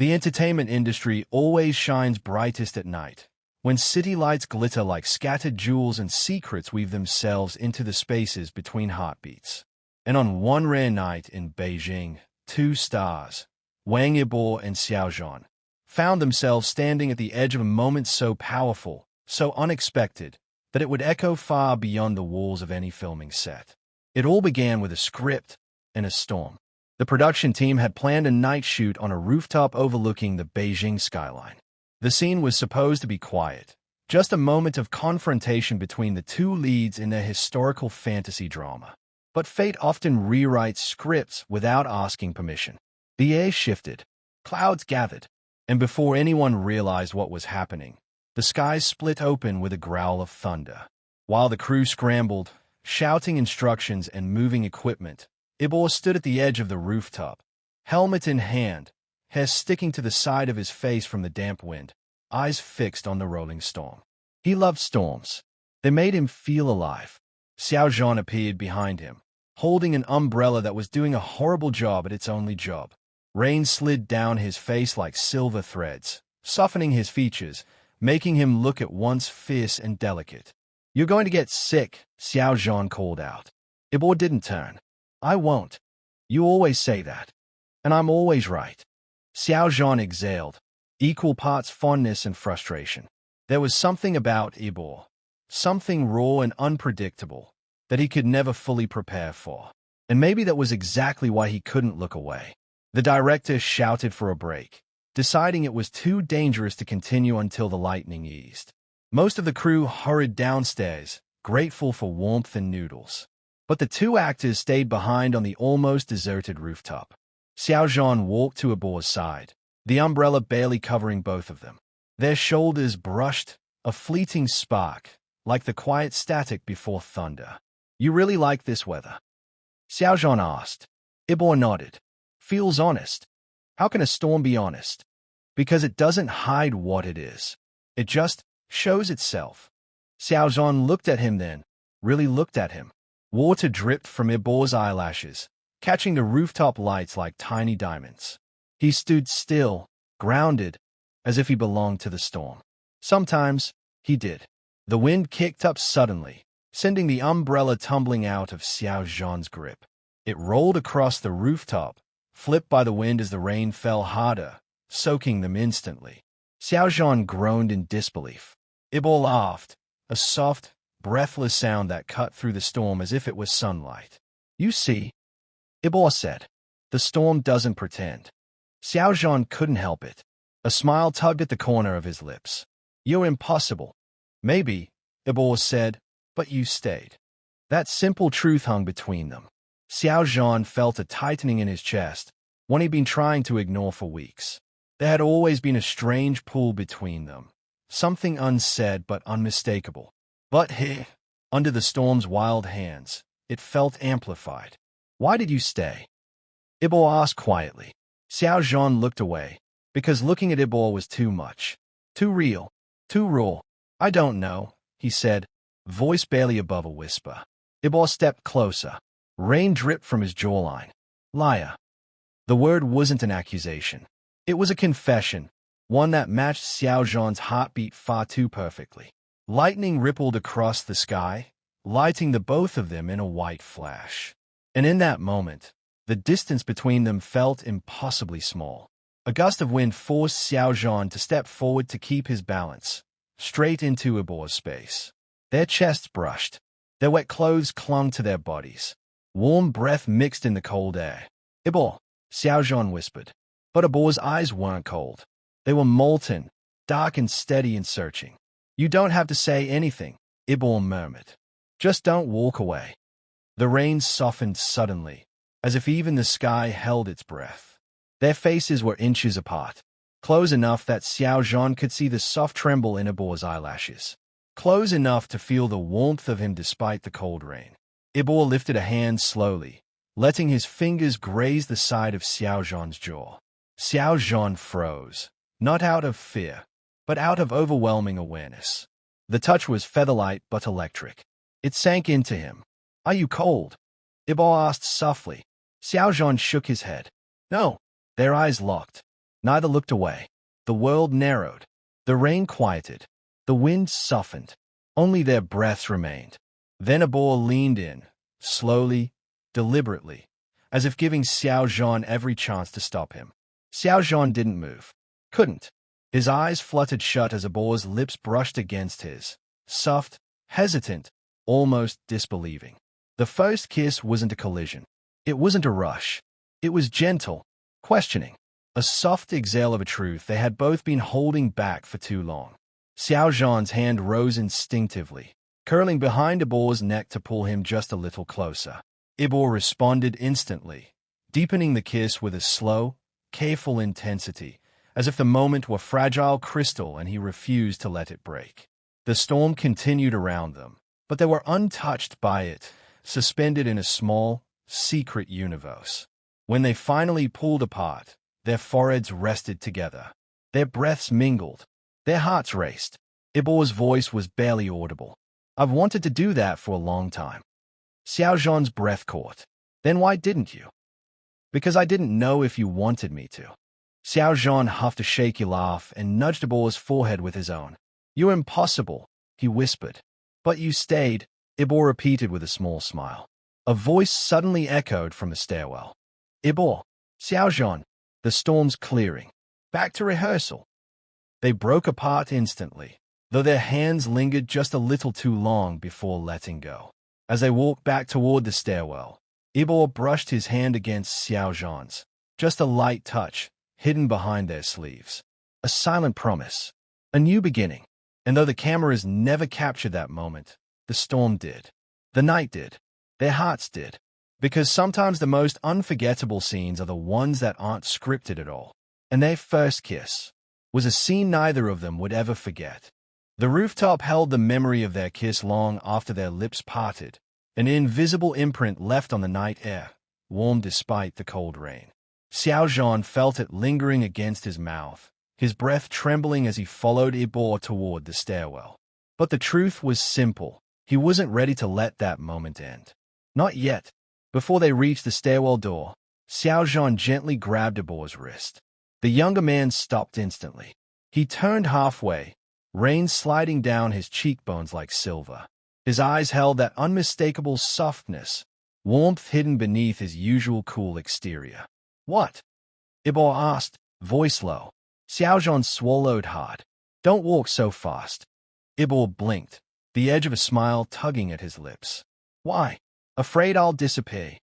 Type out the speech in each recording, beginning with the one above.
The entertainment industry always shines brightest at night, when city lights glitter like scattered jewels and secrets weave themselves into the spaces between heartbeats. And on one rare night in Beijing, two stars, Wang Yibo and Xiao Zhan, found themselves standing at the edge of a moment so powerful, so unexpected, that it would echo far beyond the walls of any filming set. It all began with a script and a storm. The production team had planned a night shoot on a rooftop overlooking the Beijing skyline. The scene was supposed to be quiet, just a moment of confrontation between the two leads in their historical fantasy drama. But fate often rewrites scripts without asking permission. The air shifted, clouds gathered, and before anyone realized what was happening, the skies split open with a growl of thunder. While the crew scrambled, shouting instructions and moving equipment, Yibo stood at the edge of the rooftop, helmet in hand, hair sticking to the side of his face from the damp wind, eyes fixed on the rolling storm. He loved storms. They made him feel alive. Xiao Zhan appeared behind him, holding an umbrella that was doing a horrible job at its only job. Rain slid down his face like silver threads, softening his features, making him look at once fierce and delicate. "You're going to get sick," Xiao Zhan called out. Yibo didn't turn. "I won't. You always say that. And I'm always right." Xiao Zhan exhaled, equal parts fondness and frustration. There was something about Yibo, something raw and unpredictable, that he could never fully prepare for. And maybe that was exactly why he couldn't look away. The director shouted for a break, deciding it was too dangerous to continue until the lightning eased. Most of the crew hurried downstairs, grateful for warmth and noodles. But the two actors stayed behind on the almost deserted rooftop. Xiao Zhan walked to Yibo's side, the umbrella barely covering both of them. Their shoulders brushed, a fleeting spark, like the quiet static before thunder. "You really like this weather?" Xiao Zhan asked. Yibo nodded. "Feels honest." "How can a storm be honest?" "Because it doesn't hide what it is. It just shows itself." Xiao Zhan looked at him then, really looked at him. Water dripped from Yibo's eyelashes, catching the rooftop lights like tiny diamonds. He stood still, grounded, as if he belonged to the storm. Sometimes, he did. The wind kicked up suddenly, sending the umbrella tumbling out of Xiao Zhan's grip. It rolled across the rooftop, flipped by the wind as the rain fell harder, soaking them instantly. Xiao Zhan groaned in disbelief. Yibo laughed, a soft, breathless sound that cut through the storm as if it was sunlight. "You see," Yibo said, "the storm doesn't pretend." Xiao Zhan couldn't help it. A smile tugged at the corner of his lips. "You're impossible." "Maybe," Yibo said, "but you stayed." That simple truth hung between them. Xiao Zhan felt a tightening in his chest, one he'd been trying to ignore for weeks. There had always been a strange pull between them, something unsaid but unmistakable. But here, under the storm's wild hands, it felt amplified. "Why did you stay?" Yibo asked quietly. Xiao Zhan looked away, because looking at Yibo was too much. Too real, too raw. "I don't know," he said, voice barely above a whisper. Yibo stepped closer. Rain dripped from his jawline. "Liar." The word wasn't an accusation. It was a confession, one that matched Xiao Zhan's heartbeat far too perfectly. Lightning rippled across the sky, lighting the both of them in a white flash. And in that moment, the distance between them felt impossibly small. A gust of wind forced Xiao Zhan to step forward to keep his balance, straight into Yibo's space. Their chests brushed. Their wet clothes clung to their bodies. Warm breath mixed in the cold air. "Yibo," Xiao Zhan whispered. But Yibo's eyes weren't cold. They were molten, dark and steady and searching. "You don't have to say anything," Yibo murmured. "Just don't walk away." The rain softened suddenly, as if even the sky held its breath. Their faces were inches apart, close enough that Xiao Zhan could see the soft tremble in Yibo's eyelashes, close enough to feel the warmth of him despite the cold rain. Yibo lifted a hand slowly, letting his fingers graze the side of Xiao Zhan's jaw. Xiao Zhan froze, not out of fear, but out of overwhelming awareness. The touch was featherlight but electric. It sank into him. "Are you cold?" Yibo asked softly. Xiao Zhan shook his head. "No." Their eyes locked. Neither looked away. The world narrowed. The rain quieted. The wind softened. Only their breaths remained. Then Yibo leaned in, slowly, deliberately, as if giving Xiao Zhan every chance to stop him. Xiao Zhan didn't move. Couldn't. His eyes fluttered shut as Yibo's lips brushed against his, soft, hesitant, almost disbelieving. The first kiss wasn't a collision. It wasn't a rush. It was gentle, questioning, a soft exhale of a truth they had both been holding back for too long. Xiao Zhan's hand rose instinctively, curling behind Yibo's neck to pull him just a little closer. Yibo responded instantly, deepening the kiss with a slow, careful intensity, as if the moment were fragile crystal and he refused to let it break. The storm continued around them, but they were untouched by it, suspended in a small, secret universe. When they finally pulled apart, their foreheads rested together. Their breaths mingled. Their hearts raced. Yibo's voice was barely audible. "I've wanted to do that for a long time." Xiao Zhan's breath caught. "Then why didn't you?" "Because I didn't know if you wanted me to." Xiao Zhan huffed a shaky laugh and nudged Yibo's forehead with his own. "You're impossible," he whispered. "But you stayed," Yibo repeated with a small smile. A voice suddenly echoed from the stairwell. "Yibo, Xiao Zhan, the storm's clearing. Back to rehearsal." They broke apart instantly, though their hands lingered just a little too long before letting go. As they walked back toward the stairwell, Yibo brushed his hand against Xiao Zhan's, just a light touch, hidden behind their sleeves. A silent promise, a new beginning. And though the cameras never captured that moment, the storm did. The night did. Their hearts did. Because sometimes the most unforgettable scenes are the ones that aren't scripted at all. And their first kiss was a scene neither of them would ever forget. The rooftop held the memory of their kiss long after their lips parted, an invisible imprint left on the night air, warm despite the cold rain. Xiao Zhan felt it lingering against his mouth, his breath trembling as he followed Yibo toward the stairwell. But the truth was simple. He wasn't ready to let that moment end. Not yet. Before they reached the stairwell door, Xiao Zhan gently grabbed Yibo's wrist. The younger man stopped instantly. He turned halfway, rain sliding down his cheekbones like silver. His eyes held that unmistakable softness, warmth hidden beneath his usual cool exterior. "What?" Yibo asked, voice low. Xiao Zhan swallowed hard. "Don't walk so fast." Yibo blinked, the edge of a smile tugging at his lips. "Why?" "Afraid I'll disappear."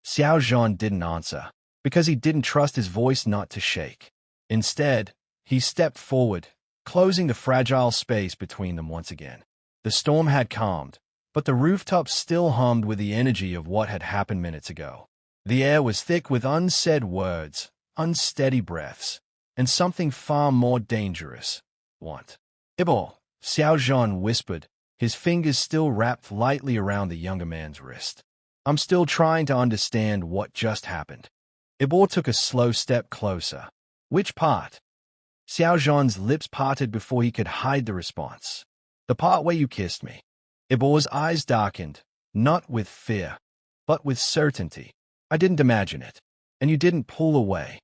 Xiao Zhan didn't answer, because he didn't trust his voice not to shake. Instead, he stepped forward, closing the fragile space between them once again. The storm had calmed, but the rooftop still hummed with the energy of what had happened minutes ago. The air was thick with unsaid words, unsteady breaths, and something far more dangerous. "Want?" "Yibo," Xiao Zhan whispered, his fingers still wrapped lightly around the younger man's wrist. "I'm still trying to understand what just happened." Yibo took a slow step closer. "Which part?" Xiao Zhan's lips parted before he could hide the response. "The part where you kissed me." Yibo's eyes darkened, not with fear, but with certainty. "I didn't imagine it. And you didn't pull away."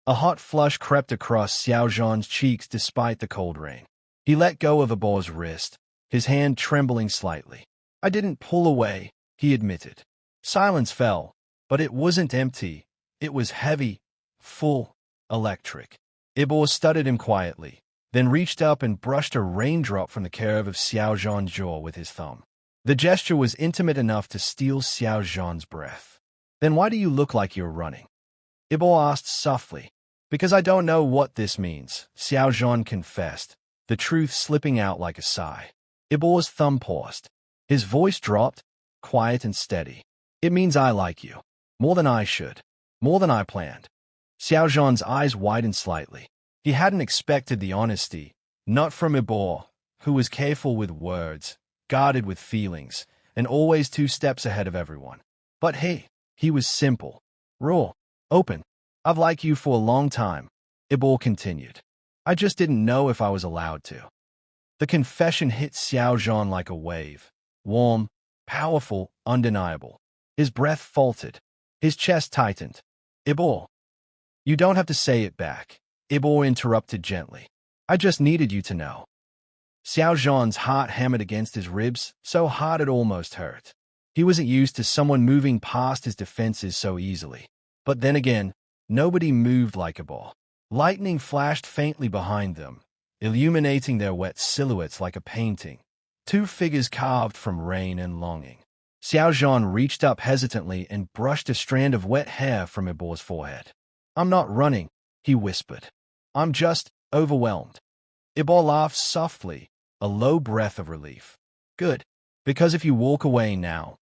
A hot flush crept across Xiao Zhan's cheeks despite the cold rain. He let go of Yibo's wrist, his hand trembling slightly. "I didn't pull away," he admitted. Silence fell, but it wasn't empty. It was heavy, full, electric. Yibo studied him quietly, then reached up and brushed a raindrop from the curve of Xiao Zhan's jaw with his thumb. The gesture was intimate enough to steal Xiao Zhan's breath. "Then why do you look like you're running?" Yibo asked softly. "Because I don't know what this means," Xiao Zhan confessed, the truth slipping out like a sigh. Yibo's thumb paused. His voice dropped, quiet and steady. "It means I like you. More than I should. More than I planned." Xiao Zhan's eyes widened slightly. He hadn't expected the honesty, not from Yibo, who was careful with words, guarded with feelings, and always 2 steps ahead of everyone. But he was simple, raw, open. "I've liked you for a long time," Yibo continued. "I just didn't know if I was allowed to." The confession hit Xiao Zhan like a wave, warm, powerful, undeniable. His breath faltered. His chest tightened. "Yibo." You don't have to say it back, Yibo interrupted gently. I just needed you to know. Xiao Zhan's heart hammered against his ribs, so hard it almost hurt. He wasn't used to someone moving past his defenses so easily. But then again, nobody moved like Yibo. Lightning flashed faintly behind them, illuminating their wet silhouettes like a painting. Two figures carved from rain and longing. Xiao Zhan reached up hesitantly and brushed a strand of wet hair from Yibo's forehead. I'm not running, he whispered. I'm just overwhelmed. Yibo laughed softly, a low breath of relief. Good, because if you walk away now,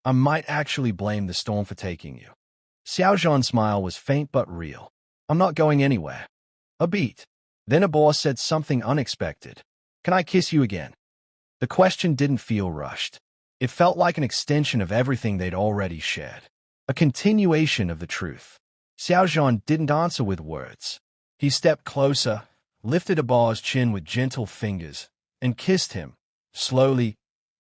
I might actually blame the storm for taking you. Xiao Zhan's smile was faint but real. I'm not going anywhere. A beat. Then Yibo said something unexpected. Can I kiss you again? The question didn't feel rushed. It felt like an extension of everything they'd already shared. A continuation of the truth. Xiao Zhan didn't answer with words. He stepped closer, lifted Yibo's chin with gentle fingers, and kissed him, slowly,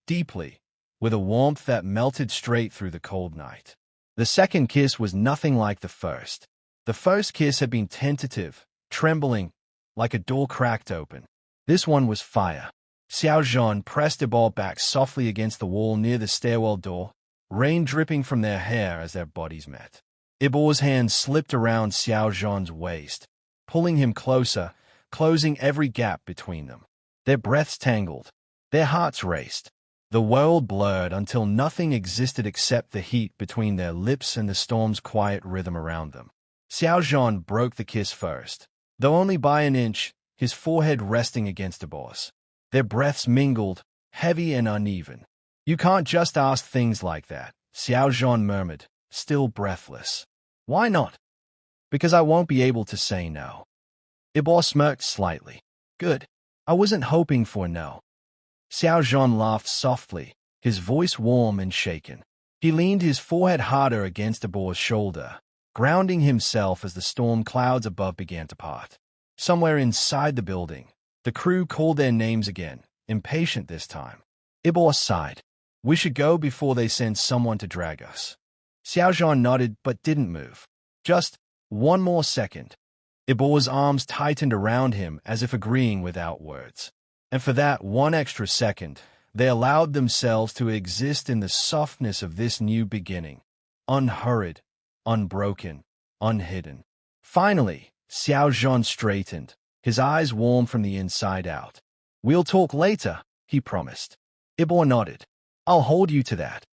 deeply, with a warmth that melted straight through the cold night. The second kiss was nothing like the first. The first kiss had been tentative, trembling, like a door cracked open. This one was fire. Xiao Zhan pressed Yibo back softly against the wall near the stairwell door, rain dripping from their hair as their bodies met. Yibo's hand slipped around Xiao Zhan's waist, pulling him closer, closing every gap between them. Their breaths tangled. Their hearts raced. The world blurred until nothing existed except the heat between their lips and the storm's quiet rhythm around them. Xiao Zhan broke the kiss first, though only by an inch, his forehead resting against Yibo's. Their breaths mingled, heavy and uneven. You can't just ask things like that, Xiao Zhan murmured, still breathless. Why not? Because I won't be able to say no. Yibo smirked slightly. Good. I wasn't hoping for no. Xiao Zhan laughed softly, his voice warm and shaken. He leaned his forehead harder against Yibo's shoulder, grounding himself as the storm clouds above began to part. Somewhere inside the building, the crew called their names again, impatient this time. Yibo sighed. We should go before they send someone to drag us. Xiao Zhan nodded but didn't move. Just one more second. Yibo's arms tightened around him as if agreeing without words. And for that one extra second, they allowed themselves to exist in the softness of this new beginning. Unhurried, unbroken, unhidden. Finally, Xiao Zhan straightened, his eyes warm from the inside out. We'll talk later, he promised. Yibo nodded. I'll hold you to that.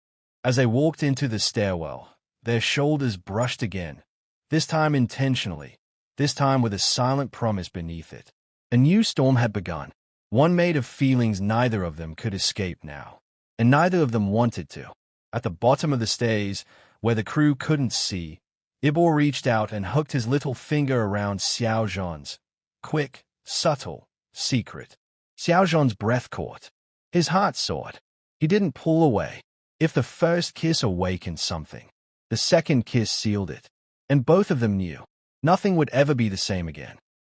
As they walked into the stairwell, their shoulders brushed again, this time intentionally, this time with a silent promise beneath it. A new storm had begun, one made of feelings neither of them could escape now, and neither of them wanted to. At the bottom of the stairs, where the crew couldn't see, Yibo reached out and hooked his little finger around Xiao Zhan's. Quick, subtle, secret. Xiao Zhan's breath caught. His heart soared. He didn't pull away. If the first kiss awakened something, the second kiss sealed it. And both of them knew. Nothing would ever be the same again.